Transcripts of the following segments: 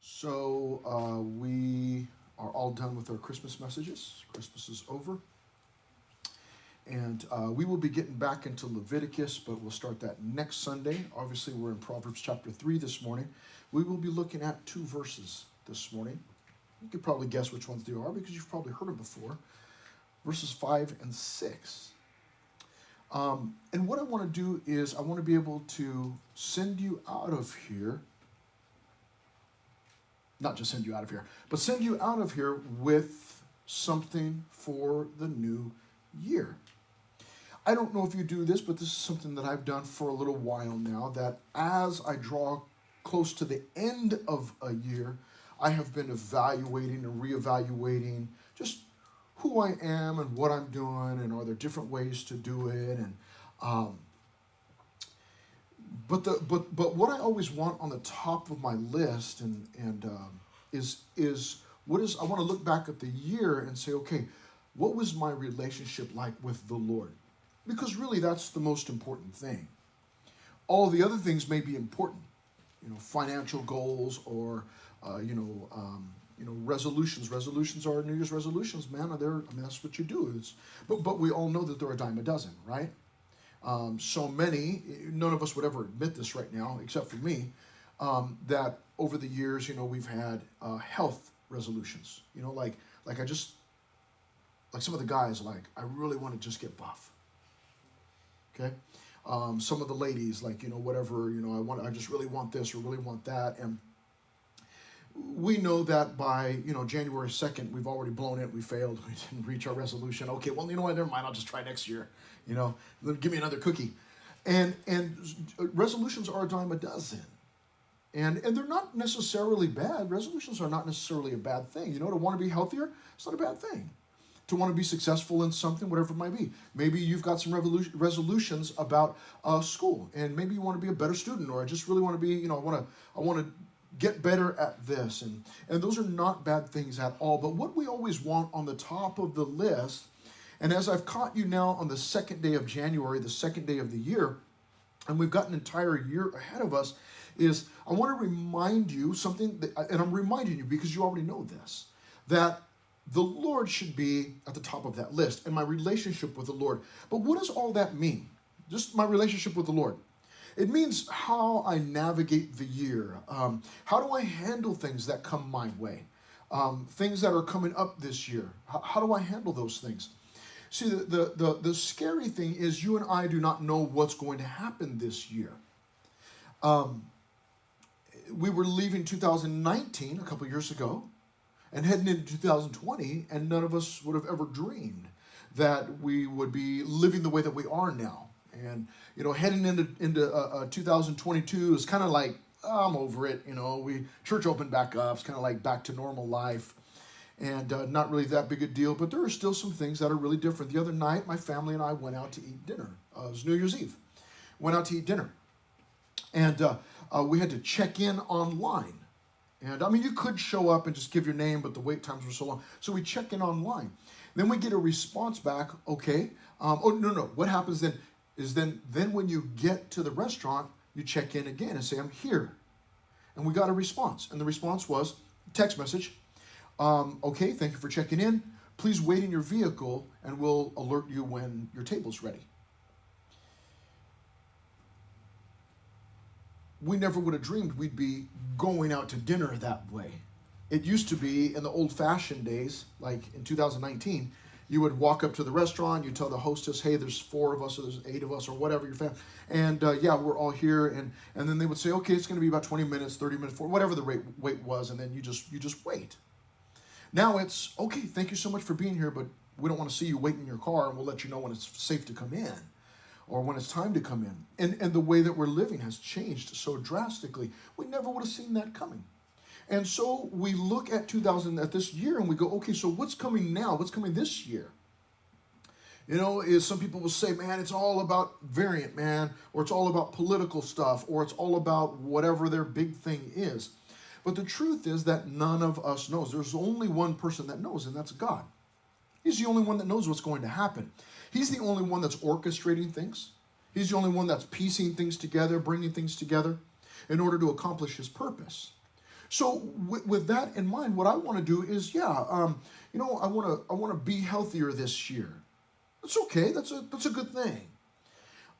We are all done with our Christmas messages. Christmas is over. And we will be getting back into Leviticus, but we'll start that next Sunday. Obviously, we're in Proverbs chapter 3 this morning. We will be looking at two verses this morning. You could probably guess which ones they are because you've probably heard them before. Verses 5 and 6. And what I want to do is I want to be able to send you out of here. Not just send you out of here, but send you out of here with something for the new year. I don't know if you do this, but this is something that I've done for a little while now, that as I draw close to the end of a year, I have been evaluating and reevaluating just who I am and what I'm doing, and are there different ways to do it. And but what I always want on the top of my list is I want to look back at the year and say, okay, what was my relationship like with the Lord? Because really, that's the most important thing. All the other things may be important, financial goals or resolutions. Resolutions are New Year's resolutions, man. That's what you do. But we all know that they're a dime a dozen, right? So many, none of us would ever admit this right now, except for me, that over the years, we've had health resolutions. Like some of the guys, I really want to just get buff. Okay, some of the ladies, whatever, I just really want this or really want that, and we know that by January 2nd, we've already blown it. We failed. We didn't reach our resolution. Okay, well, you know what? Never mind. I'll just try next year. Give me another cookie. And resolutions are a dime a dozen. And they're not necessarily bad. Resolutions are not necessarily a bad thing. To want to be healthier, it's not a bad thing. To want to be successful in something, whatever it might be. Maybe you've got some resolutions about school, and maybe you want to be a better student, or I just really want to be, I want to get better at this. And those are not bad things at all. But what we always want on the top of the list, and as I've caught you now on the second day of January, the second day of the year, and we've got an entire year ahead of us, is I want to remind you something, and I'm reminding you because you already know this, that the Lord should be at the top of that list, and my relationship with the Lord. But what does all that mean? Just my relationship with the Lord. It means how I navigate the year. How do I handle things that come my way? Things that are coming up this year. How do I handle those things? See, the scary thing is you and I do not know what's going to happen this year. We were leaving 2019 a couple years ago and heading into 2020, and none of us would have ever dreamed that we would be living the way that we are now. And, heading into 2022 is kind of like, I'm over it. Church opened back up. It's kind of like back to normal life, and not really that big a deal. But there are still some things that are really different. The other night, my family and I went out to eat dinner. It was New Year's Eve. Went out to eat dinner. And we had to check in online. And, you could show up and just give your name, but the wait times were so long. So we check in online. Then we get a response back, okay. No. What happens then is then when you get to the restaurant, you check in again and say, I'm here. And we got a response. And the response was, text message, okay, thank you for checking in. Please wait in your vehicle and we'll alert you when your table's ready. We never would have dreamed we'd be going out to dinner that way. It used to be in the old-fashioned days, like in 2019, you would walk up to the restaurant, you tell the hostess, hey, there's 4 of us, or there's 8 of us, or whatever your family, and we're all here, and then they would say, okay, it's going to be about 20 minutes, 30 minutes, whatever the wait was, and then you just wait. Now it's, okay, thank you so much for being here, but we don't want to see you wait in your car, and we'll let you know when it's safe to come in, or when it's time to come in. And the way that we're living has changed so drastically. We never would have seen that coming. And so we look at this year and we go, okay, so what's coming now? What's coming this year? Is some people will say, man, it's all about variant, man, or it's all about political stuff, or it's all about whatever their big thing is. But the truth is that none of us knows. There's only one person that knows, and that's God. He's the only one that knows what's going to happen. He's the only one that's orchestrating things. He's the only one that's piecing things together, bringing things together in order to accomplish his purpose. So with that in mind, what I want to do is, I want to be healthier this year. That's okay. That's a good thing.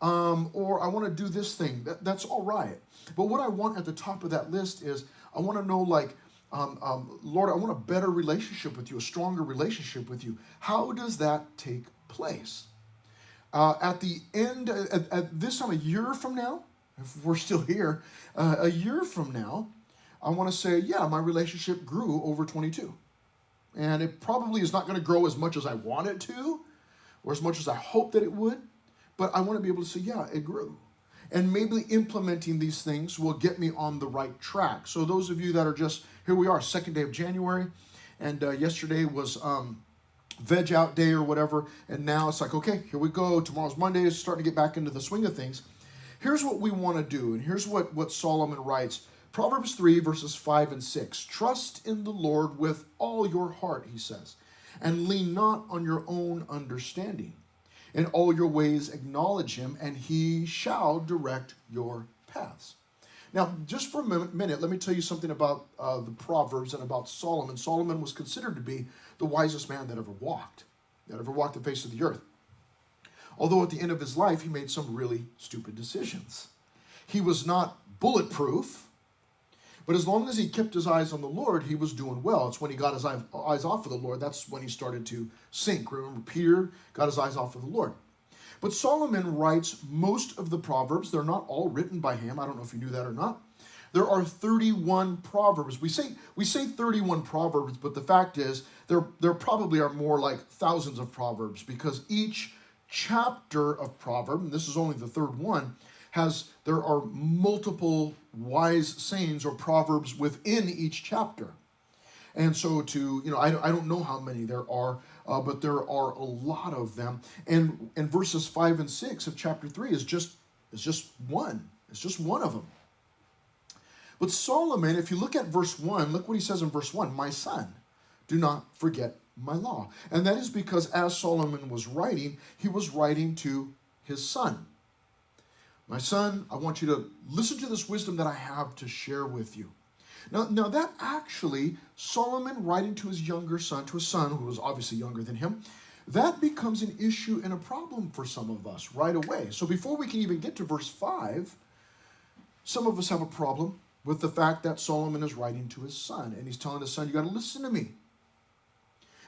Or I want to do this thing. That's all right. But what I want at the top of that list is I want to know, like, Lord, I want a better relationship with you, a stronger relationship with you. How does that take place? At the end, at this time, a year from now, if we're still here, a year from now, I want to say, yeah, my relationship grew over 22. And it probably is not going to grow as much as I want it to, or as much as I hope that it would. But I want to be able to say, yeah, it grew. And maybe implementing these things will get me on the right track. So those of you that are just, here we are, second day of January. And yesterday was veg out day or whatever. And now it's like, okay, here we go. Tomorrow's Monday. It's starting to get back into the swing of things. Here's what we want to do. And here's what Solomon writes. Proverbs 3, verses 5 and 6. Trust in the Lord with all your heart, he says, and lean not on your own understanding. In all your ways acknowledge him, and he shall direct your paths. Now, just for a minute, let me tell you something about the Proverbs and about Solomon. Solomon was considered to be the wisest man that ever walked the face of the earth. Although at the end of his life, he made some really stupid decisions. He was not bulletproof, but as long as he kept his eyes on the Lord, he was doing well. It's when he got his eyes off of the Lord, that's when he started to sink. Remember, Peter got his eyes off of the Lord. But Solomon writes most of the Proverbs. They're not all written by him. I don't know if you knew that or not. There are 31 Proverbs. We say 31 Proverbs, but the fact is there probably are more like thousands of Proverbs, because each chapter of Proverb, and this is only the third one, there are multiple wise sayings or proverbs within each chapter. And so I don't know how many there are, but there are a lot of them. And verses 5 and 6 of chapter 3 is just one. It's just one of them. But Solomon, if you look at verse 1, look what he says in verse 1. My son, do not forget my law. And that is because as Solomon was writing, he was writing to his son. My son, I want you to listen to this wisdom that I have to share with you. Now that actually, Solomon writing to his younger son, to his son who was obviously younger than him, that becomes an issue and a problem for some of us right away. So before we can even get to verse 5, some of us have a problem with the fact that Solomon is writing to his son. And he's telling his son, you got to listen to me.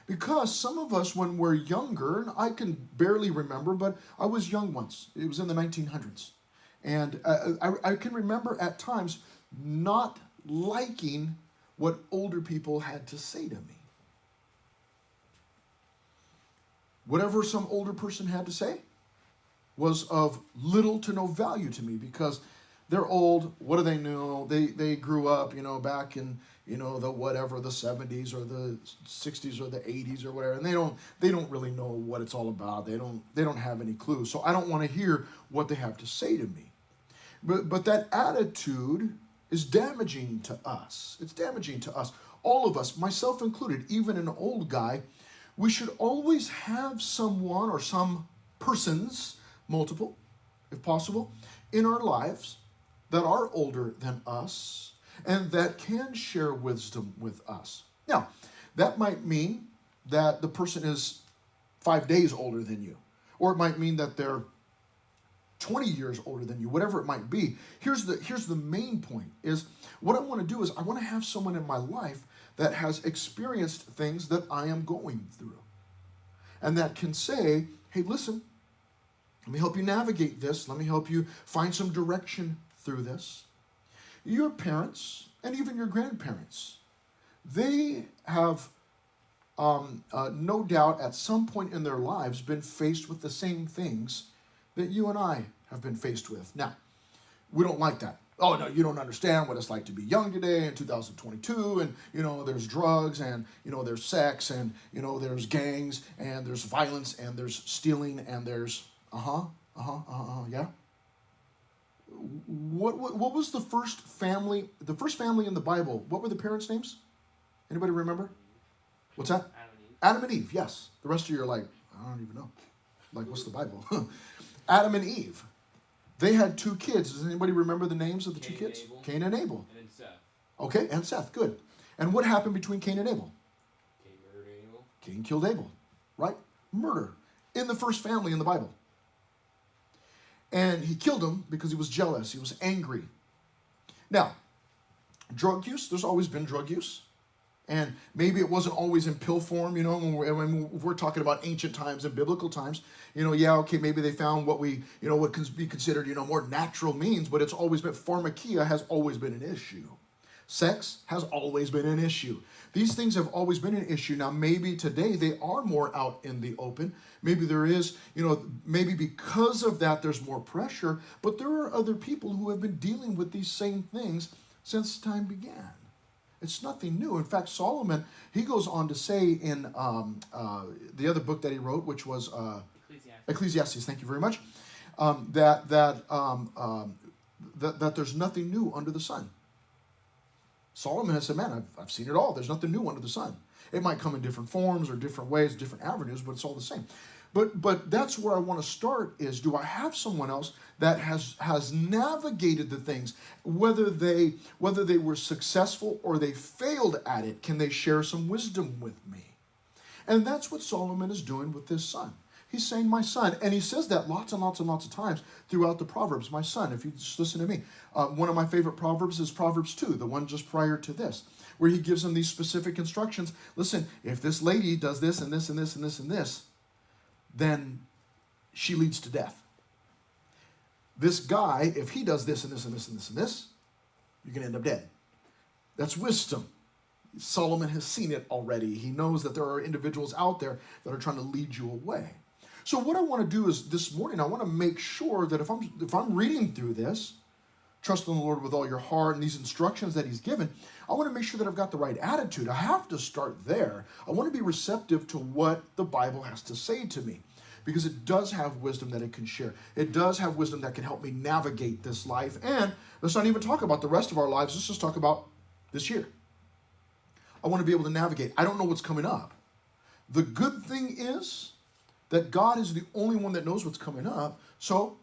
Because some of us, when we're younger, and I can barely remember, but I was young once. It was in the 1900s. And I can remember at times not liking what older people had to say to me. Whatever some older person had to say was of little to no value to me, because they're old. What do they know? They grew up, back in, the whatever, the 70s or the 60s or the 80s or whatever, and they don't really know what it's all about. They don't have any clue. So I don't want to hear what they have to say to me. But that attitude is damaging to us. It's damaging to us. All of us, myself included, even an old guy, we should always have someone or some persons, multiple, if possible, in our lives that are older than us and that can share wisdom with us. Now, that might mean that the person is 5 days older than you, or it might mean that they're 20 years older than you, whatever it might be. Here's the main point is what I want to do is I want to have someone in my life that has experienced things that I am going through, and that can say, hey, listen, let me help you navigate this. Let me help you find some direction through this. Your parents and even your grandparents, they have no doubt at some point in their lives been faced with the same things that you and I have been faced with. Now, we don't like that. Oh, no, you don't understand what it's like to be young today in 2022, and, there's drugs, and, there's sex, and, there's gangs, and there's violence, and there's stealing, and there's, yeah. What was the first family in the Bible? What were the parents' names? Anybody remember? What's that? Adam and Eve, yes. The rest of you are like, I don't even know. Like, what's the Bible? Adam and Eve. They had 2 kids. Does anybody remember the names of the 2 kids? Abel. Cain and Abel. And then Seth. Okay, and Seth, good. And what happened between Cain and Abel? Cain murdered Abel. Cain killed Abel, right? Murder in the first family in the Bible. And he killed him because he was jealous. He was angry. Now, drug use, there's always been drug use. And maybe it wasn't always in pill form, when we're talking about ancient times and biblical times, maybe they found what what can be considered, more natural means, but it's always been, pharmakia has always been an issue. Sex has always been an issue. These things have always been an issue. Now, maybe today they are more out in the open. Maybe there is, maybe because of that there's more pressure, but there are other people who have been dealing with these same things since time began. It's nothing new. In fact, Solomon, he goes on to say in the other book that he wrote, which was Ecclesiastes, thank you very much, that there's nothing new under the sun. Solomon has said, man, I've seen it all. There's nothing new under the sun. It might come in different forms or different ways, different avenues, but it's all the same. But that's where I want to start is, do I have someone else that has navigated the things, whether they were successful or they failed at it? Can they share some wisdom with me? And that's what Solomon is doing with this son. He's saying, my son. And he says that lots and lots and lots of times throughout the Proverbs. My son, if you just listen to me. One of my favorite Proverbs is Proverbs 2, the one just prior to this, where he gives them these specific instructions. Listen, if this lady does this and this and this and this and this, then she leads to death. This guy, if he does this and this and this and this and this, you're going to end up dead. That's wisdom. Solomon has seen it already. He knows that there are individuals out there that are trying to lead you away. So what I want to do is this morning, I want to make sure that if I'm reading through this, trust in the Lord with all your heart, and these instructions that he's given, I want to make sure that I've got the right attitude. I have to start there. I want to be receptive to what the Bible has to say to me, because it does have wisdom that it can share. It does have wisdom that can help me navigate this life. And let's not even talk about the rest of our lives. Let's just talk about this year. I want to be able to navigate. I don't know what's coming up. The good thing is that God is the only one that knows what's coming up, so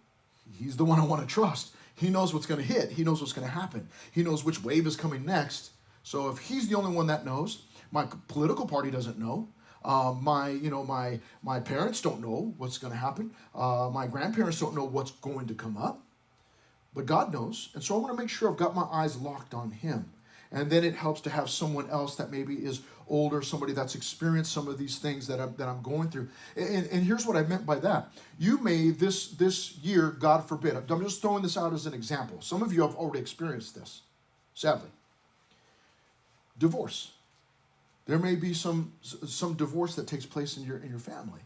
he's the one I want to trust. He knows what's going to hit. He knows what's going to happen. He knows which wave is coming next. So if he's the only one that knows, my political party doesn't know. My parents don't know what's going to happen. My grandparents don't know what's going to come up. But God knows. And so I want to make sure I've got my eyes locked on him. And then it helps to have someone else that maybe is older, somebody that's experienced some of these things that I'm going through. And here's what I meant by that. You may, this year, God forbid, I'm just throwing this out as an example. Some of you have already experienced this, sadly. Divorce. There may be some divorce that takes place in your family.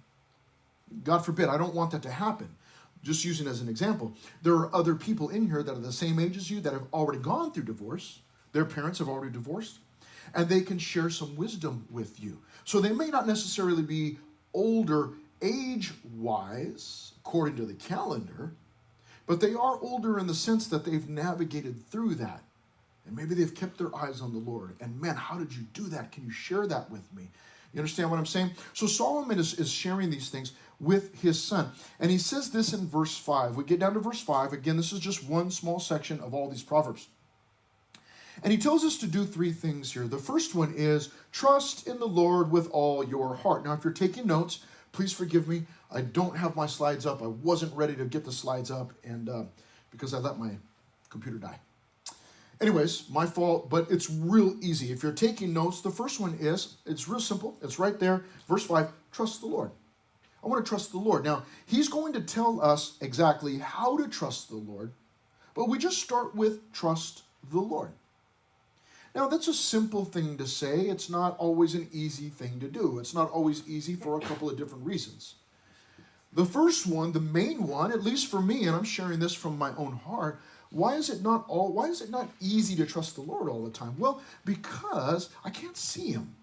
God forbid, I don't want that to happen. Just using it as an example. There are other people in here that are the same age as you that have already gone through divorce. Their parents have already divorced, and they can share some wisdom with you. So they may not necessarily be older age-wise, according to the calendar, but they are older in the sense that they've navigated through that. And maybe they've kept their eyes on the Lord. And man, how did you do that? Can you share that with me? You understand what I'm saying? So Solomon is sharing these things with his son. And he says this in verse 5. We get down to verse 5. Again, this is just one small section of all these Proverbs. And he tells us to do three things here. The first one is trust in the Lord with all your heart. Now, if you're taking notes, please forgive me. I don't have my slides up. I wasn't ready to get the slides up and because I let my computer die. Anyways, my fault, but it's real easy. If you're taking notes, the first one is, it's real simple. It's right there. Verse 5, trust the Lord. I want to trust the Lord. Now, he's going to tell us exactly how to trust the Lord, but we just start with trust the Lord. Now, that's a simple thing to say. It's not always an easy thing to do. It's not always easy for a couple of different reasons. The first one, the main one, at least for me, and I'm sharing this from my own heart, why is it not easy to trust the Lord all the time? Well, because I can't see him.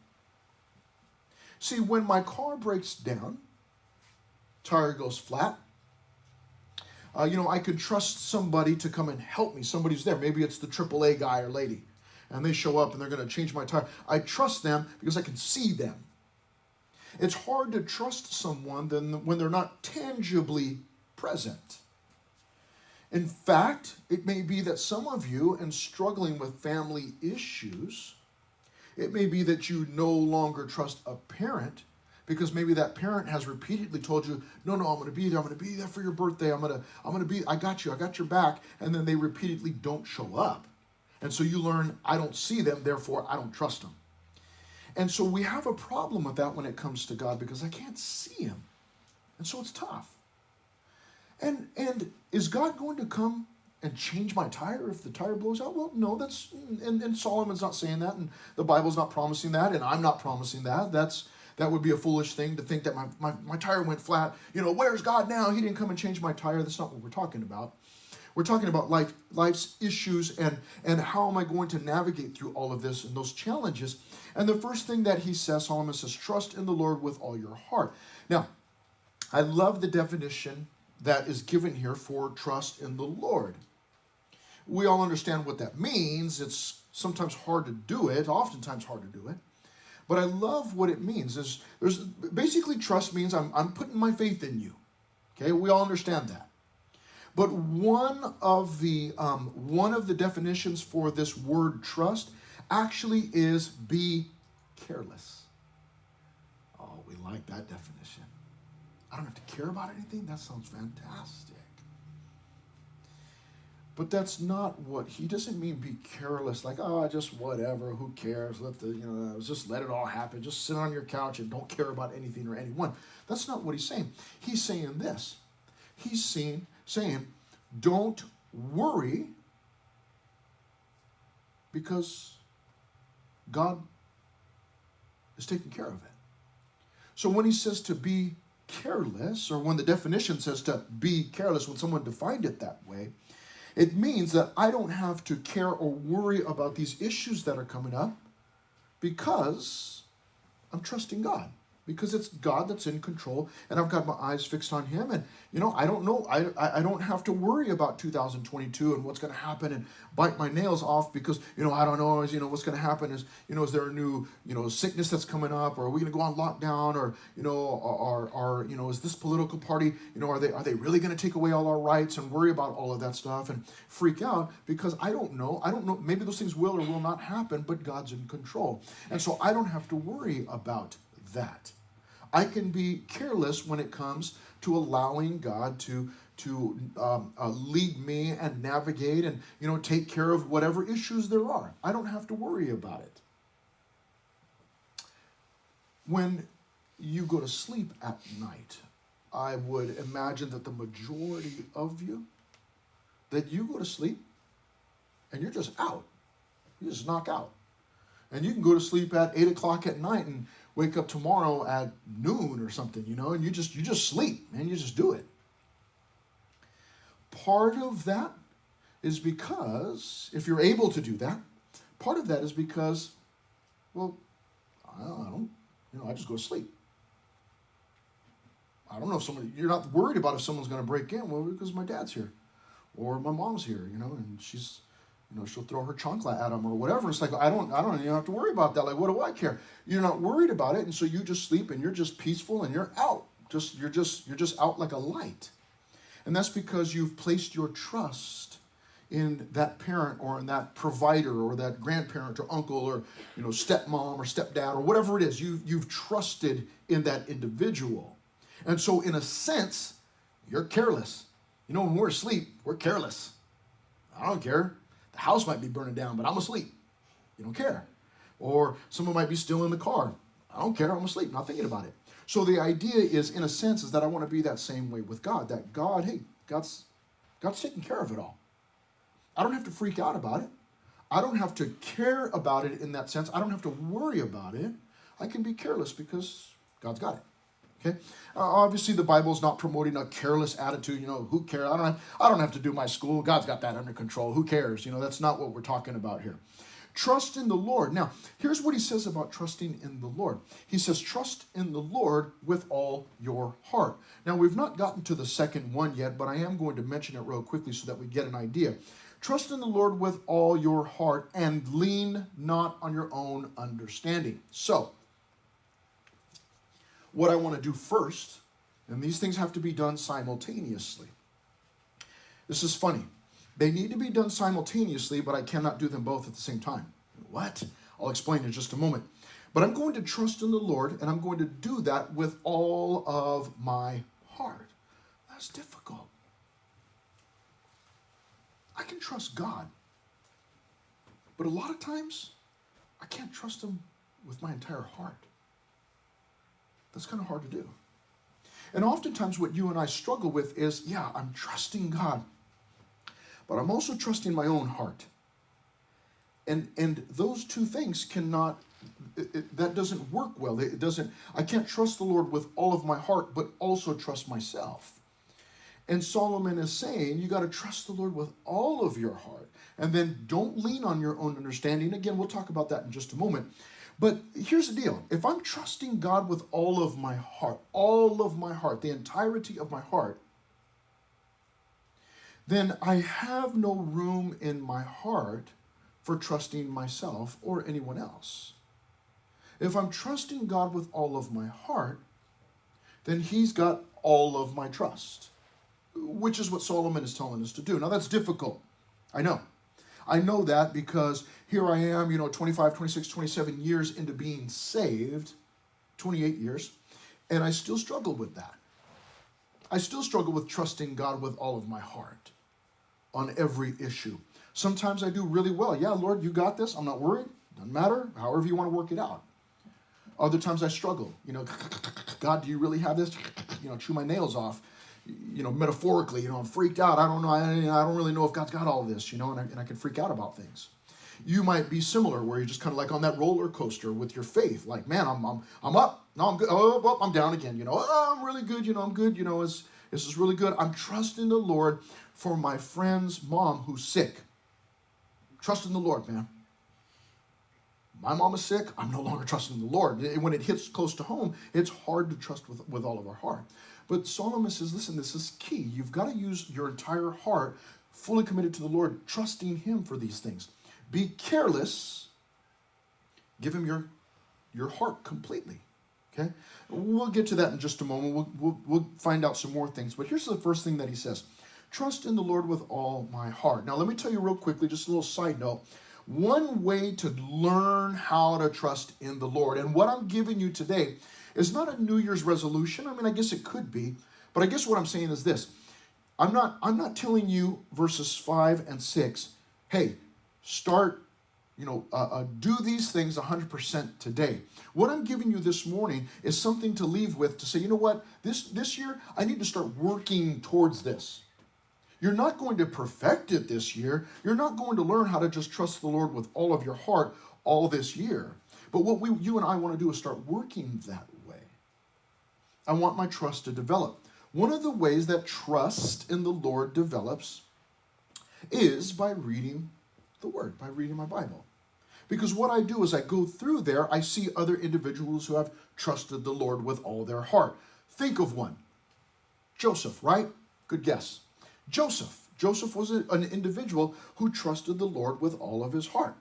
See, when my car breaks down, tire goes flat, I could trust somebody to come and help me. Somebody's there. Maybe it's the AAA guy or lady. And they show up and they're going to change my tire. I trust them because I can see them. It's hard to trust someone when they're not tangibly present. In fact, it may be that some of you, in struggling with family issues, it may be that you no longer trust a parent because maybe that parent has repeatedly told you, no, no, I'm going to be there. I'm going to be there for your birthday. I got you. I got your back. And then they repeatedly don't show up. And so you learn, I don't see them, therefore I don't trust them. And so we have a problem with that when it comes to God because I can't see him. And so it's tough. And is God going to come and change my tire if the tire blows out? Well, no, and Solomon's not saying that, and the Bible's not promising that, and I'm not promising that. That would be a foolish thing to think that my tire went flat. Where's God now? He didn't come and change my tire. That's not what we're talking about. We're talking about life's issues and how am I going to navigate through all of this and those challenges. And the first thing that Solomon says, trust in the Lord with all your heart. Now, I love the definition that is given here for trust in the Lord. We all understand what that means. It's sometimes hard to do it, oftentimes hard to do it. But I love what it means. There's basically trust means I'm putting my faith in you. Okay, we all understand that. But one of the definitions for this word trust actually is be careless. Oh, we like that definition. I don't have to care about anything? That sounds fantastic. But that's not what he doesn't mean. Be careless, like just whatever. Who cares? Just let it all happen. Just sit on your couch and don't care about anything or anyone. That's not what he's saying. He's saying this. He's saying, don't worry because God is taking care of it. So when he says to be careless, or when the definition says to be careless, when someone defined it that way, it means that I don't have to care or worry about these issues that are coming up because I'm trusting God. Because it's God that's in control, and I've got my eyes fixed on him. And, I don't know. I don't have to worry about 2022 and what's going to happen and bite my nails off because, I don't know, what's going to happen is, is there a new, sickness that's coming up, or are we going to go on lockdown, or, is this political party, are they really going to take away all our rights and worry about all of that stuff and freak out because I don't know. Maybe those things will or will not happen, but God's in control. And so I don't have to worry about that. I can be careless when it comes to allowing God to lead me and navigate and take care of whatever issues there are. I don't have to worry about it. When you go to sleep at night, I would imagine that the majority of you, that you go to sleep and you're just out. You just knock out. And you can go to sleep at 8 o'clock at night and wake up tomorrow at noon or something, and you just sleep, man. You just do it. Part of that is because, if you're able to do that, part of that is because, well, I just go to sleep. I don't know if you're not worried about if someone's going to break in. Well, because my dad's here, or my mom's here, and she's, she'll throw her chancla at them or whatever. It's like, I don't even have to worry about that. Like, what do I care? You're not worried about it. And so you just sleep and you're just peaceful and you're out. You're just out like a light. And that's because you've placed your trust in that parent or in that provider or that grandparent or uncle or, stepmom or stepdad or whatever it is. You've trusted in that individual. And so in a sense, you're careless. When we're asleep, we're careless. I don't care. The house might be burning down, but I'm asleep. You don't care. Or someone might be still in the car. I don't care. I'm asleep, not thinking about it. So the idea is, in a sense, is that I want to be that same way with God. That God's taking care of it all. I don't have to freak out about it. I don't have to care about it in that sense. I don't have to worry about it. I can be careless because God's got it. Okay. Obviously, the Bible is not promoting a careless attitude. Who cares? I don't have to do my school. God's got that under control. Who cares? That's not what we're talking about here. Trust in the Lord. Now, here's what he says about trusting in the Lord. He says, trust in the Lord with all your heart. Now, we've not gotten to the second one yet, but I am going to mention it real quickly so that we get an idea. Trust in the Lord with all your heart and lean not on your own understanding. So, what I want to do first, and these things have to be done simultaneously. This is funny. They need to be done simultaneously, but I cannot do them both at the same time. What? I'll explain in just a moment. But I'm going to trust in the Lord, and I'm going to do that with all of my heart. That's difficult. I can trust God, but a lot of times I can't trust him with my entire heart. That's kind of hard to do. And oftentimes what you and I struggle with is, yeah, I'm trusting God, but I'm also trusting my own heart. And those two things cannot, that doesn't work well. I can't trust the Lord with all of my heart, but also trust myself. And Solomon is saying, you got to trust the Lord with all of your heart. And then don't lean on your own understanding. Again, we'll talk about that in just a moment. But here's the deal. If I'm trusting God with all of my heart, the entirety of my heart, then I have no room in my heart for trusting myself or anyone else. If I'm trusting God with all of my heart, then he's got all of my trust, which is what Solomon is telling us to do. Now, that's difficult. I know. I know that because here I am, 25, 26, 27 years into being saved, 28 years, and I still struggle with that. I still struggle with trusting God with all of my heart on every issue. Sometimes I do really well. Yeah, Lord, you got this. I'm not worried. Doesn't matter. However you want to work it out. Other times I struggle. God, do you really have this? Chew my nails off. Metaphorically, I'm freaked out. I don't know. I don't really know if God's got all of this, and I can freak out about things. You might be similar, where you're just kind of like on that roller coaster with your faith. Like, man, I'm up. No, I'm good. Oh, I'm down again. I'm really good. I'm good. This is really good. I'm trusting the Lord for my friend's mom who's sick. Trusting the Lord, man. My mom is sick. I'm no longer trusting the Lord. When it hits close to home, it's hard to trust with all of our heart. But Solomon says, listen, this is key. You've got to use your entire heart, fully committed to the Lord, trusting him for these things. Be careless. Give him your heart completely. Okay? We'll get to that in just a moment. We'll find out some more things. But here's the first thing that he says. Trust in the Lord with all my heart. Now, let me tell you real quickly, just a little side note. One way to learn how to trust in the Lord, and what I'm giving you today is not a New Year's resolution. I mean, I guess it could be, but I guess what I'm saying is this. I'm not telling you verses 5 and 6, hey, start, do these things 100% today. What I'm giving you this morning is something to leave with, to say, you know what, this year, I need to start working towards this. You're not going to perfect it this year. You're not going to learn how to just trust the Lord with all of your heart all this year. But what you and I want to do is start working that way. I want my trust to develop. One of the ways that trust in the Lord develops is by reading the Word, by reading my Bible. Because what I do is I go through there, I see other individuals who have trusted the Lord with all their heart. Think of one. Joseph, right? Good guess. Joseph was an individual who trusted the Lord with all of his heart.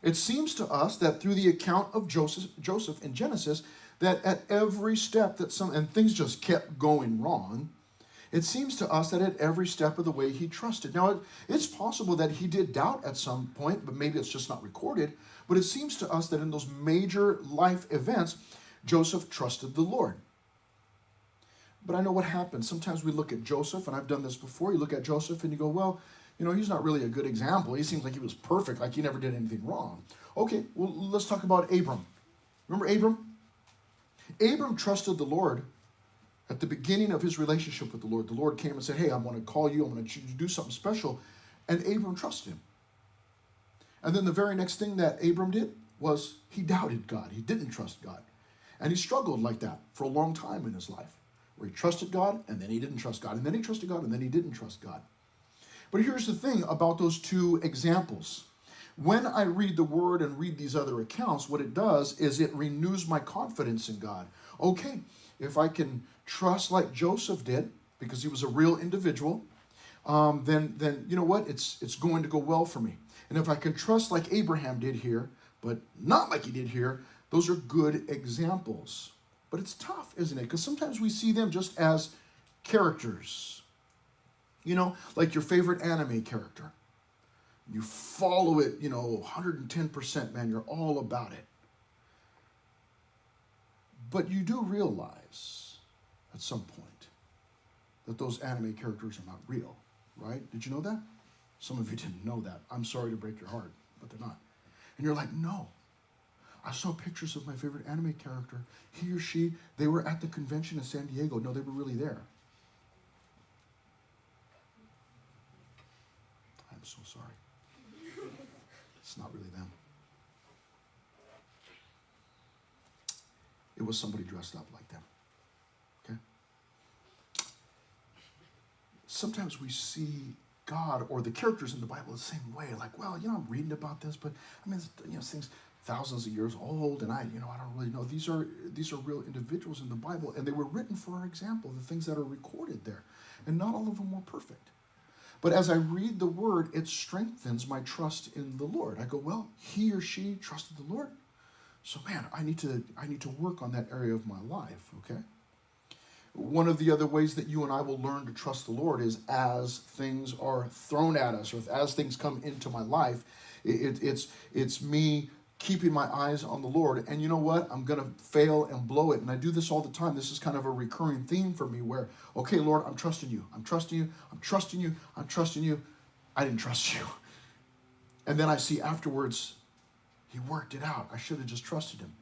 It seems to us that through the account of Joseph in Genesis, that at every step and things just kept going wrong, it seems to us that at every step of the way he trusted. Now, it's possible that he did doubt at some point, but maybe it's just not recorded. But it seems to us that in those major life events, Joseph trusted the Lord. But I know what happens. Sometimes we look at Joseph, and I've done this before. You look at Joseph and you go, well, he's not really a good example. He seems like he was perfect, like he never did anything wrong. Okay, well, let's talk about Abram. Remember Abram? Abram trusted the Lord at the beginning of his relationship with the Lord. The Lord came and said, hey, I want to call you. I'm going to do something special. And Abram trusted him. And then the very next thing that Abram did was he doubted God. He didn't trust God. And he struggled like that for a long time in his life, where he trusted God, and then he didn't trust God, and then he trusted God, and then he didn't trust God. But here's the thing about those two examples. When I read the Word and read these other accounts, what it does is it renews my confidence in God. Okay, if I can trust like Joseph did, because he was a real individual, then you know what? It's going to go well for me. And if I can trust like Abraham did here, but not like he did here, those are good examples. But it's tough, isn't it? Because sometimes we see them just as characters. Like your favorite anime character. You follow it, 110%, man. You're all about it. But you do realize at some point that those anime characters are not real, right? Did you know that? Some of you didn't know that. I'm sorry to break your heart, but they're not. And you're like, no. I saw pictures of my favorite anime character. He or she, they were at the convention in San Diego. No, they were really there. I'm so sorry. It's not really them. It was somebody dressed up like them. Okay? Sometimes we see God or the characters in the Bible the same way. Like, well, I'm reading about this, but I mean, things thousands of years old, and I don't really know. These are real individuals in the Bible, and they were written for our example, the things that are recorded there. And not all of them were perfect. But as I read the word, it strengthens my trust in the Lord. I go, well, he or she trusted the Lord. So man, I need to work on that area of my life, okay? One of the other ways that you and I will learn to trust the Lord is as things are thrown at us, or as things come into my life, it's me keeping my eyes on the Lord. And you know what? I'm going to fail and blow it. And I do this all the time. This is kind of a recurring theme for me where, okay, Lord, I'm trusting you. I'm trusting you. I'm trusting you. I'm trusting you. I didn't trust you. And then I see afterwards, he worked it out. I should have just trusted him.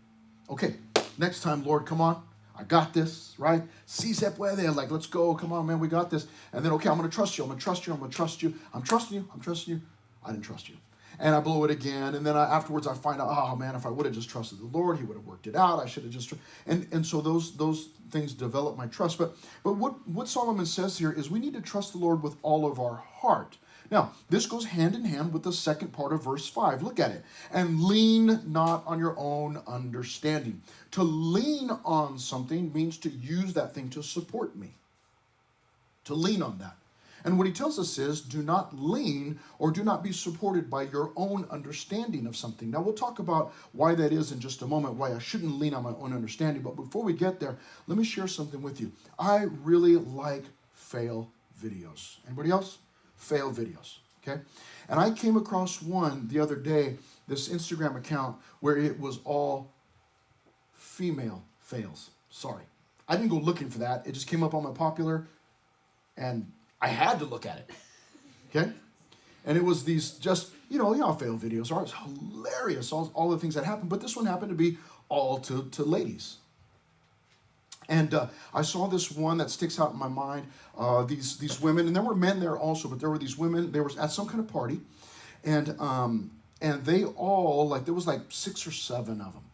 Okay, next time, Lord, come on. I got this, right? Si se puede. Like, let's go. Come on, man, we got this. And then, okay, I'm going to trust you. I'm going to trust you. I'm going to trust you. I'm trusting you. I'm trusting you. I didn't trust you. And I blow it again. And then afterwards I find out, oh, man, if I would have just trusted the Lord, he would have worked it out. I should have just... And so those things develop my trust. But what Solomon says here is we need to trust the Lord with all of our heart. Now, this goes hand in hand with the second part of verse 5. Look at it. And lean not on your own understanding. To lean on something means to use that thing to support me. To lean on that. And what he tells us is, do not lean or do not be supported by your own understanding of something. Now, we'll talk about why that is in just a moment, why I shouldn't lean on my own understanding. But before we get there, let me share something with you. I really like fail videos. Anybody else? Fail videos, okay? And I came across one the other day, this Instagram account, where it was all female fails. Sorry. I didn't go looking for that. It just came up on my popular, and I had to look at it, okay? And it was these just, you know how fail videos are. It's hilarious, all the things that happened. But this one happened to be all to ladies. And I saw this one that sticks out in my mind. These women, and there were men there also, but there were these women. They were at some kind of party, and they all, like, there was like 6 or 7 of them.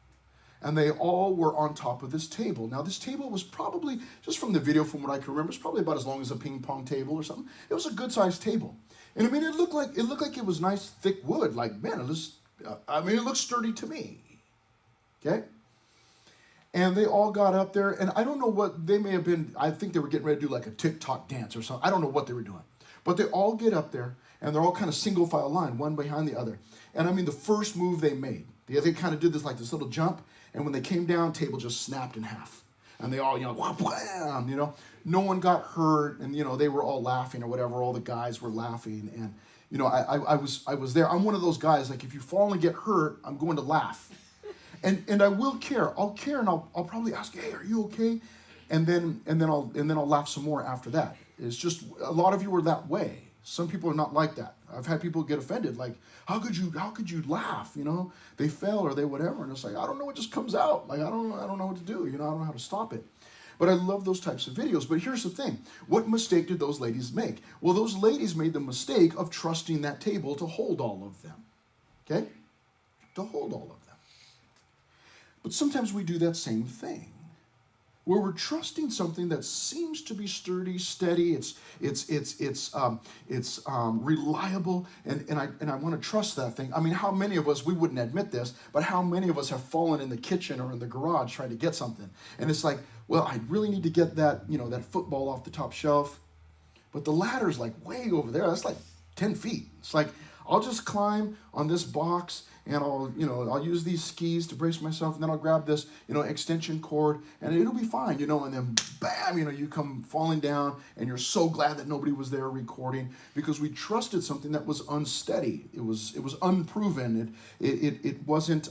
And they all were on top of this table. Now, this table was probably, just from the video, from what I can remember, it's probably about as long as a ping pong table or something. It was a good-sized table. And I mean, it looked like it was nice, thick wood. Like, man, it looked sturdy to me. Okay? And they all got up there, and I don't know what they may have been. I think they were getting ready to do like a TikTok dance or something. I don't know what they were doing. But they all get up there, and they're all kind of single file line, one behind the other. And I mean, the first move they made, they kind of did this, like this little jump, and when they came down, table just snapped in half. And they all, wham, no one got hurt, and, they were all laughing or whatever. All the guys were laughing, and, I was there. I'm one of those guys, like, if you fall and get hurt, I'm going to laugh. And I will care. I'll care, and I'll probably ask, hey, are you okay? And then I'll laugh some more after that. It's just, a lot of you are that way. Some people are not like that. I've had people get offended, like, how could you laugh? They fell or they whatever, and it's like, I don't know, it just comes out. Like, I don't know what to do. I don't know how to stop it. But I love those types of videos. But here's the thing: what mistake did those ladies make? Well, those ladies made the mistake of trusting that table to hold all of them. Okay, to hold all of them. But sometimes we do that same thing, where we're trusting something that seems to be sturdy, steady, it's reliable, and I want to trust that thing. I mean, how many of us, we wouldn't admit this, but how many of us have fallen in the kitchen or in the garage trying to get something, and it's like, well, I really need to get that, that football off the top shelf, but the ladder's like way over there. That's like 10 feet. It's like, I'll just climb on this box and I'll use these skis to brace myself, and then I'll grab this, extension cord, and it'll be fine, and then bam, you come falling down, and you're so glad that nobody was there recording, because we trusted something that was unsteady. It was unproven. It wasn't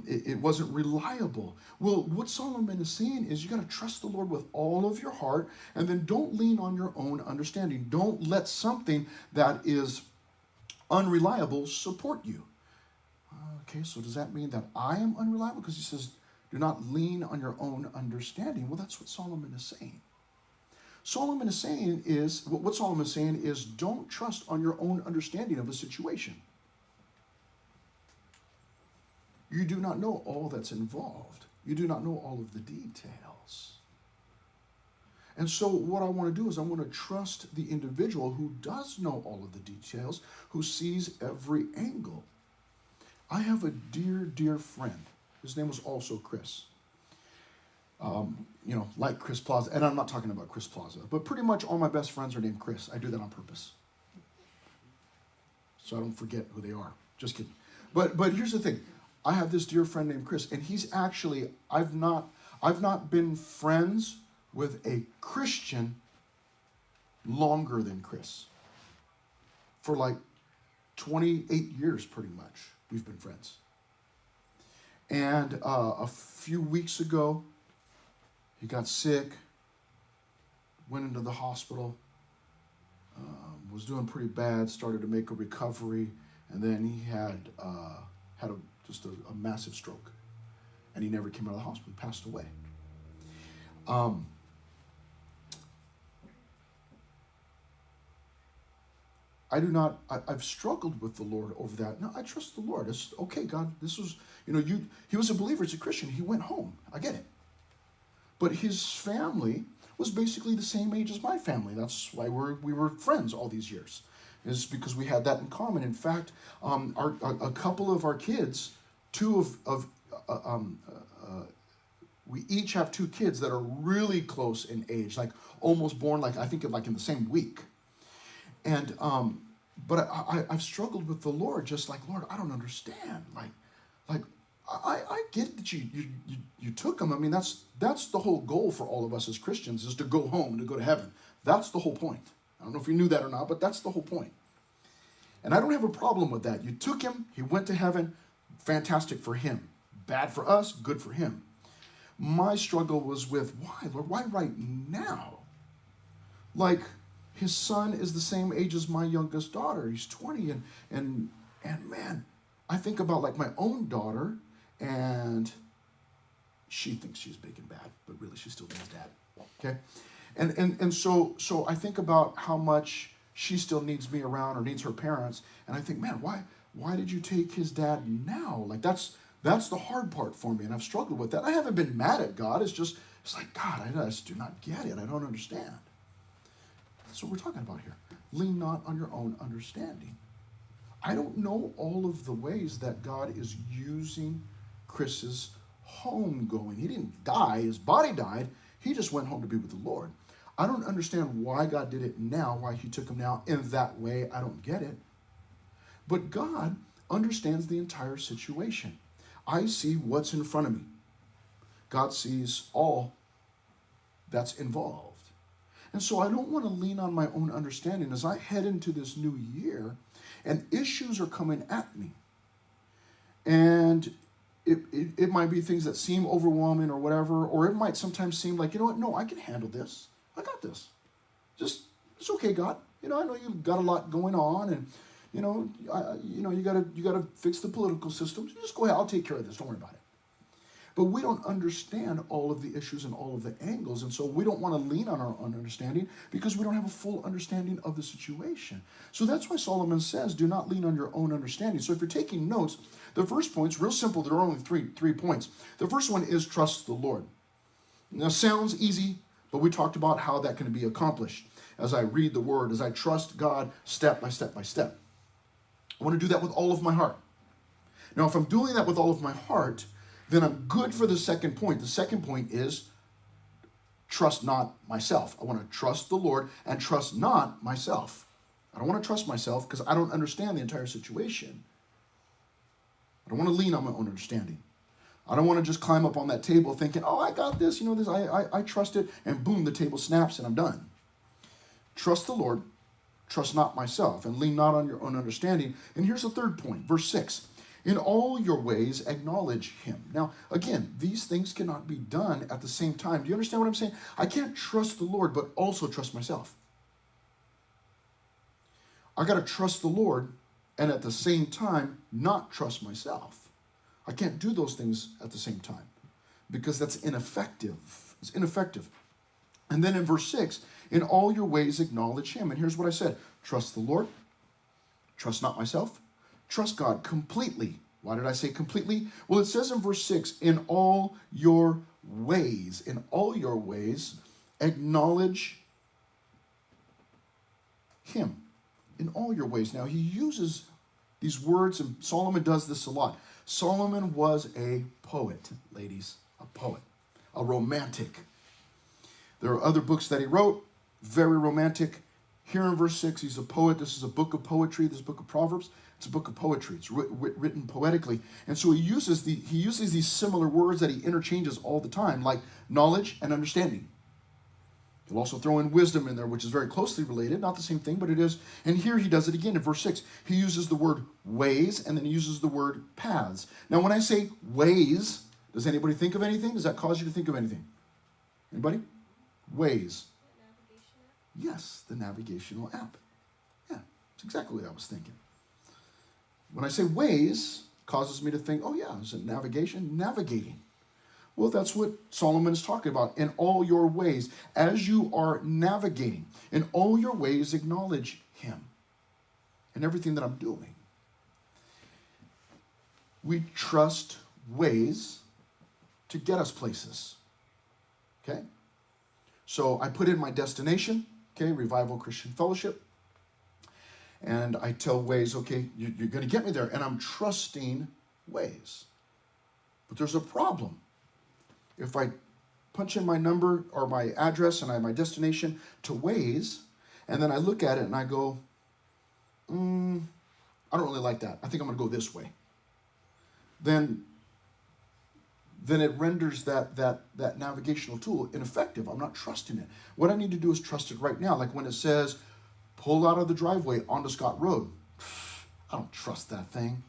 it wasn't reliable. Well, what Solomon is saying is you got to trust the Lord with all of your heart, and then don't lean on your own understanding. Don't let something that is unreliable support you. Okay, so does that mean that I am unreliable? Because he says, do not lean on your own understanding. Well, that's what Solomon is saying. What Solomon is saying is don't trust on your own understanding of a situation. You do not know all that's involved. You do not know all of the details. And so what I want to do is I want to trust the individual who does know all of the details, who sees every angle. I have a dear, dear friend. His name was also Chris. Like Chris Plaza. And I'm not talking about Chris Plaza, but pretty much all my best friends are named Chris. I do that on purpose, so I don't forget who they are. Just kidding. But here's the thing. I have this dear friend named Chris, and he's actually, I've not been friends with a Christian longer than Chris. For like 28 years, pretty much, we've been friends. And a few weeks ago, he got sick, went into the hospital, was doing pretty bad, started to make a recovery, and then he had just a massive stroke, and he never came out of the hospital. He passed away. I've struggled with the Lord over that. No, I trust the Lord. It's okay, God. This was, he was a believer. He's a Christian. He went home. I get it. But his family was basically the same age as my family. That's why we were friends all these years, is because we had that in common. In fact, a couple of our kids, we each have two kids that are really close in age, like almost born, like I think like in the same week. And but I've struggled with the Lord, just like, Lord, I don't understand. Like I get that you took him. I mean, that's the whole goal for all of us as Christians, is to go home and to go to heaven. That's the whole point. I don't know if you knew that or not, but that's the whole point. And I don't have a problem with that. You took him, he went to heaven, fantastic for him. Bad for us, good for him. My struggle was with, why, Lord, why right now? Like, his son is the same age as my youngest daughter. He's 20, and man, I think about like my own daughter, and she thinks she's big and bad, but really she's still his dad. Okay, and so I think about how much she still needs me around or needs her parents, and I think, man, why did you take his dad now? Like that's the hard part for me, and I've struggled with that. I haven't been mad at God. It's like, God, I just do not get it. I don't understand. That's what we're talking about here. Lean not on your own understanding. I don't know all of the ways that God is using Chris's home going. He didn't die. His body died. He just went home to be with the Lord. I don't understand why God did it now, why he took him now in that way. I don't get it. But God understands the entire situation. I see what's in front of me. God sees all that's involved. And so I don't want to lean on my own understanding as I head into this new year and issues are coming at me. And it might be things that seem overwhelming or whatever, or it might sometimes seem like, you know what, no, I can handle this. I got this. It's okay, God. I know you've got a lot going on, and you gotta fix the political systems. Just go ahead, I'll take care of this. Don't worry about it. But we don't understand all of the issues and all of the angles, and so we don't want to lean on our own understanding because we don't have a full understanding of the situation. So that's why Solomon says, do not lean on your own understanding. So if you're taking notes, the first point's real simple. There are only three points. The first one is trust the Lord. Now, sounds easy, but we talked about how that can be accomplished as I read the word, as I trust God step by step by step. I want to do that with all of my heart. Now, if I'm doing that with all of my heart, then I'm good for the second point. The second point is trust not myself. I want to trust the Lord and trust not myself. I don't want to trust myself because I don't understand the entire situation. I don't want to lean on my own understanding. I don't want to just climb up on that table thinking, oh, I got this, this, I trust it, and boom, the table snaps and I'm done. Trust the Lord, trust not myself, and lean not on your own understanding. And here's the third point, verse 6. In all your ways, acknowledge him. Now, again, these things cannot be done at the same time. Do you understand what I'm saying? I can't trust the Lord, but also trust myself. I got to trust the Lord and at the same time not trust myself. I can't do those things at the same time because that's ineffective. It's ineffective. And then in verse 6, in all your ways acknowledge him. And here's what I said. Trust the Lord. Trust not myself. Trust God completely. Why did I say completely? Well, it says in verse 6, in all your ways, acknowledge him. In all your ways. Now, he uses these words, and Solomon does this a lot. Solomon was a poet, ladies, a poet, a romantic. There are other books that he wrote, very romantic. Here in verse 6, he's a poet. This is a book of poetry, this book of Proverbs. It's a book of poetry. It's written poetically. And so he uses these similar words that he interchanges all the time, like knowledge and understanding. He'll also throw in wisdom in there, which is very closely related. Not the same thing, but it is. And here he does it again in verse 6. He uses the word ways, and then he uses the word paths. Now, when I say ways, does anybody think of anything? Does that cause you to think of anything? Anybody? Ways. Yes, the navigational app. Yeah, that's exactly what I was thinking. When I say ways, it causes me to think, oh yeah, is it navigation? Navigating. Well, that's what Solomon is talking about. In all your ways, as you are navigating, in all your ways, acknowledge him in everything that I'm doing. We trust ways to get us places. Okay? So I put in my destination, okay, Revival Christian Fellowship, and I tell Waze, okay, you're going to get me there, and I'm trusting Waze. But there's a problem. If I punch in my number or my address and I have my destination to Waze, and then I look at it and I go, I don't really like that. I think I'm going to go this way. Then it renders that navigational tool ineffective. I'm not trusting it. What I need to do is trust it right now. Like when it says, pull out of the driveway onto Scott Road. I don't trust that thing.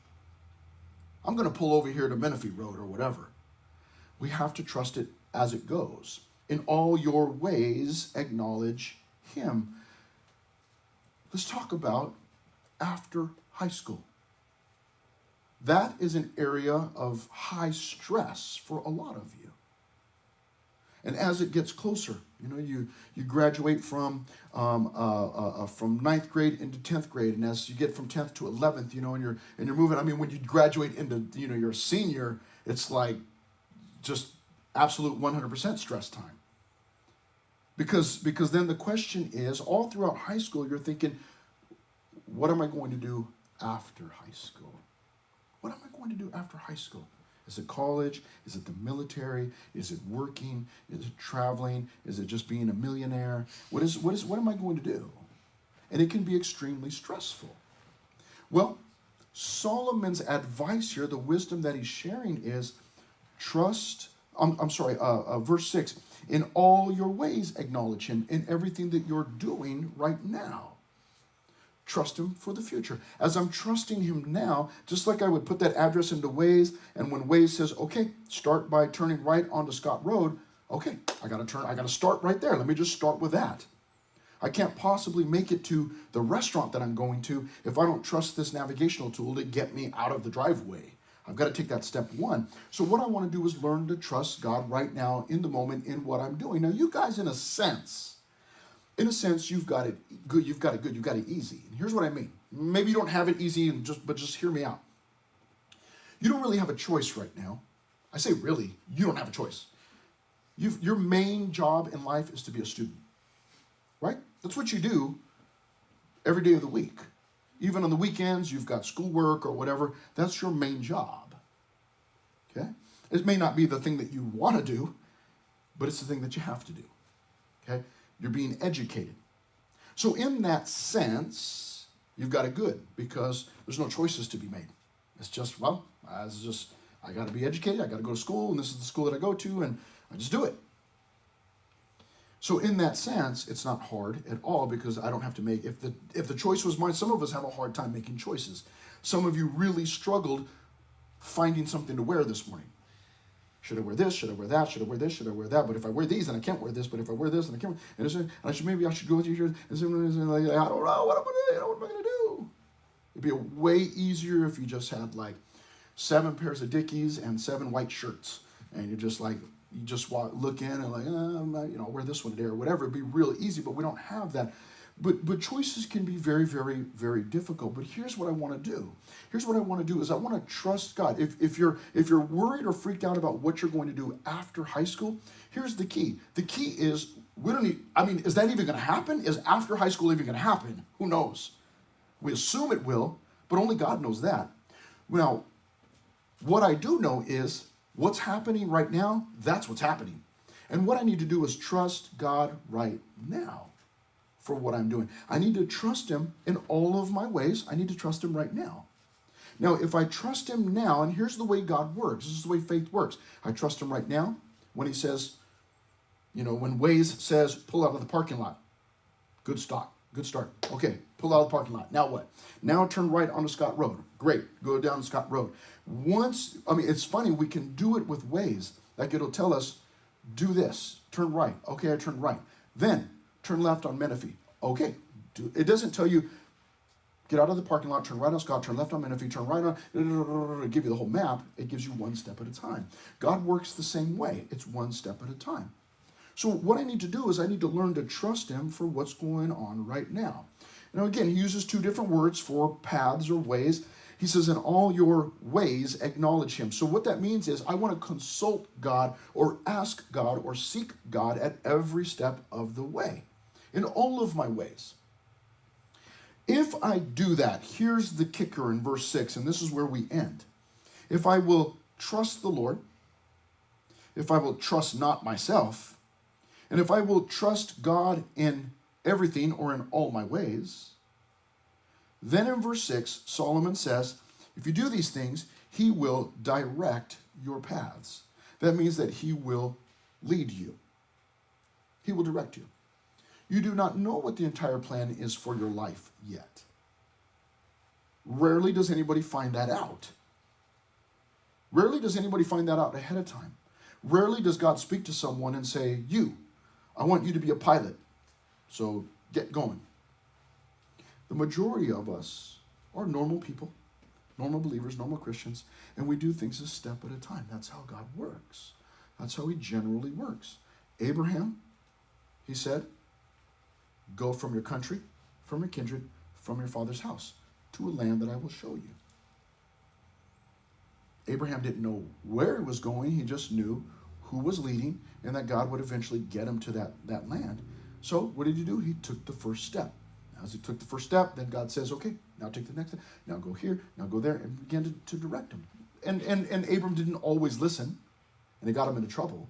I'm going to pull over here to Menifee Road or whatever. We have to trust it as it goes. In all your ways, acknowledge him. Let's talk about after high school. That is an area of high stress for a lot of you. And as it gets closer, you graduate from 9th grade into 10th grade, and as you get from 10th to 11th, and you're moving. I mean, when you graduate into you're a senior, it's like just absolute 100% stress time. Because then the question is, all throughout high school, you're thinking, what am I going to do after high school? What am I going to do after high school? Is it college? Is it the military? Is it working? Is it traveling? Is it just being a millionaire? What am I going to do? And it can be extremely stressful. Well, Solomon's advice here, the wisdom that he's sharing is verse 6, in all your ways acknowledge him in everything that you're doing right now. Trust him for the future. As I'm trusting him now, just like I would put that address into Waze, and when Waze says, okay, start by turning right onto Scott Road, okay, I got to start right there. Let me just start with that. I can't possibly make it to the restaurant that I'm going to if I don't trust this navigational tool to get me out of the driveway. I've got to take that step one. So what I want to do is learn to trust God right now in the moment in what I'm doing. Now, you guys, in a sense, you've got it good, you've got it easy. And here's what I mean. Maybe you don't have it easy, but just hear me out. You don't really have a choice right now. I say really, you don't have a choice. Your main job in life is to be a student, right? That's what you do every day of the week. Even on the weekends, you've got schoolwork or whatever. That's your main job, okay? It may not be the thing that you want to do, but it's the thing that you have to do, okay? You're being educated. So in that sense, you've got it good because there's no choices to be made. It's just, well, I got to be educated. I got to go to school, and this is the school that I go to, and I just do it. So in that sense, it's not hard at all because I don't have to make, if the choice was mine, some of us have a hard time making choices. Some of you really struggled finding something to wear this morning. Should I wear this? Should I wear that? Should I wear this? Should I wear that? But if I wear these, then I can't wear this. But if I wear this, then I can't. Maybe I should go with you here. I don't know. What am I going to do? It'd be way easier if you just had like 7 pairs of Dickies and 7 white shirts, and you're just like, you just look in and like, I'll wear this one today or whatever. It'd be real easy, but we don't have that. But choices can be very, very, very difficult. But here's what I want to do. Here's what I want to do is I want to trust God. If you're worried or freaked out about what you're going to do after high school, here's the key. The key is is that even going to happen? Is after high school even going to happen? Who knows? We assume it will, but only God knows that. Now, what I do know is what's happening right now, that's what's happening. And what I need to do is trust God right now for what I'm doing. I need to trust him in all of my ways. I need to trust him right now. Now, if I trust him now, and here's the way God works. This is the way faith works. I trust him right now when he says, when Waze says, pull out of the parking lot. Good start. Okay, pull out of the parking lot. Now what? Now turn right onto Scott Road. Great, go down Scott Road. It's funny, we can do it with Waze. Like it'll tell us, do this, turn right. Okay, I turned right. Then, turn left on Menifee. Okay, it doesn't tell you, get out of the parking lot, turn right on Scott, turn left on Menifee, turn right on, give you the whole map. It gives you one step at a time. God works the same way. It's one step at a time. So what I need to do is I need to learn to trust him for what's going on right now. Now again, he uses 2 different words for paths or ways. He says, in all your ways, acknowledge him. So what that means is I want to consult God or ask God or seek God at every step of the way, in all of my ways. If I do that, here's the kicker in verse 6, and this is where we end. If I will trust the Lord, if I will trust not myself, and if I will trust God in everything or in all my ways, then in verse 6, Solomon says, if you do these things, he will direct your paths. That means that he will lead you. He will direct you. You do not know what the entire plan is for your life yet. Rarely does anybody find that out. Rarely does anybody find that out ahead of time. Rarely does God speak to someone and say, I want you to be a pilot, so get going. The majority of us are normal people, normal believers, normal Christians, and we do things a step at a time. That's how God works. That's how he generally works. Abraham, he said, go from your country, from your kindred, from your father's house, to a land that I will show you. Abraham didn't know where he was going. He just knew who was leading and that God would eventually get him to that land. So what did he do? He took the first step. As he took the first step, then God says, okay, now take the next step. Now go here, now go there, and began to direct him. And Abram didn't always listen, and it got him into trouble.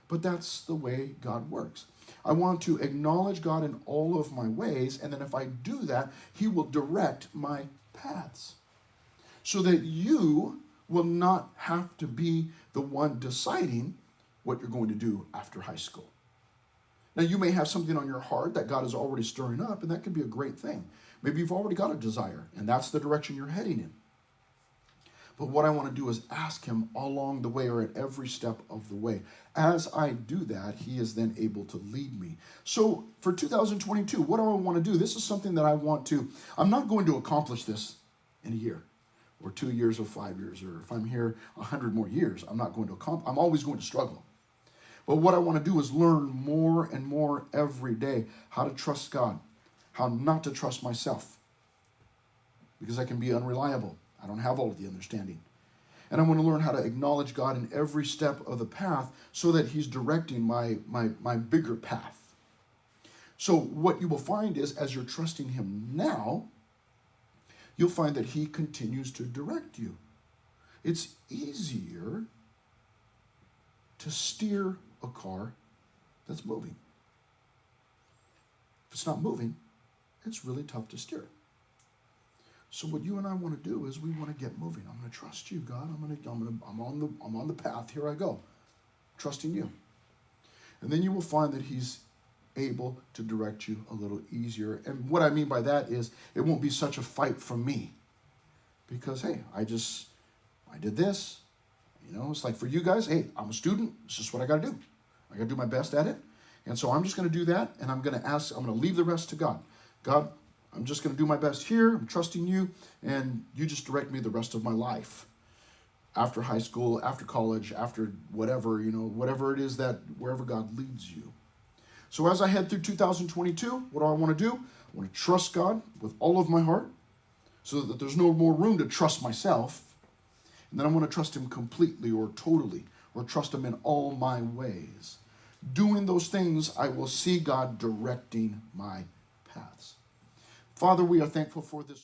But that's the way God works. I want to acknowledge God in all of my ways, and then if I do that, he will direct my paths. So that you will not have to be the one deciding what you're going to do after high school. Now, you may have something on your heart that God is already stirring up, and that can be a great thing. Maybe you've already got a desire, and that's the direction you're heading in. But what I want to do is ask him along the way or at every step of the way. As I do that, he is then able to lead me. So for 2022, what do I want to do? This is something that I'm not going to accomplish this in a year or 2 years or 5 years, or if I'm here 100 more years, I'm always going to struggle. But what I want to do is learn more and more every day how to trust God, how not to trust myself, because I can be unreliable. I don't have all of the understanding. And I want to learn how to acknowledge God in every step of the path so that he's directing my bigger path. So what you will find is, as you're trusting him now, you'll find that he continues to direct you. It's easier to steer a car that's moving. If it's not moving, it's really tough to steer it. So what you and I want to do is we want to get moving. I'm going to trust you, God. I'm on the path. Here I go, trusting you. And then you will find that he's able to direct you a little easier. And what I mean by that is it won't be such a fight for me, because hey, I did this. You know, it's like for you guys, hey, I'm a student. It's just what I got to do. I got to do my best at it. And so I'm just going to do that, and I'm going to leave the rest to God. God, I'm just going to do my best here. I'm trusting you, and you just direct me the rest of my life. After high school, after college, after whatever, whatever it is wherever God leads you. So as I head through 2022, what do I want to do? I want to trust God with all of my heart so that there's no more room to trust myself. And then I want to trust him completely or totally, or trust him in all my ways. Doing those things, I will see God directing my paths. Father, we are thankful for this.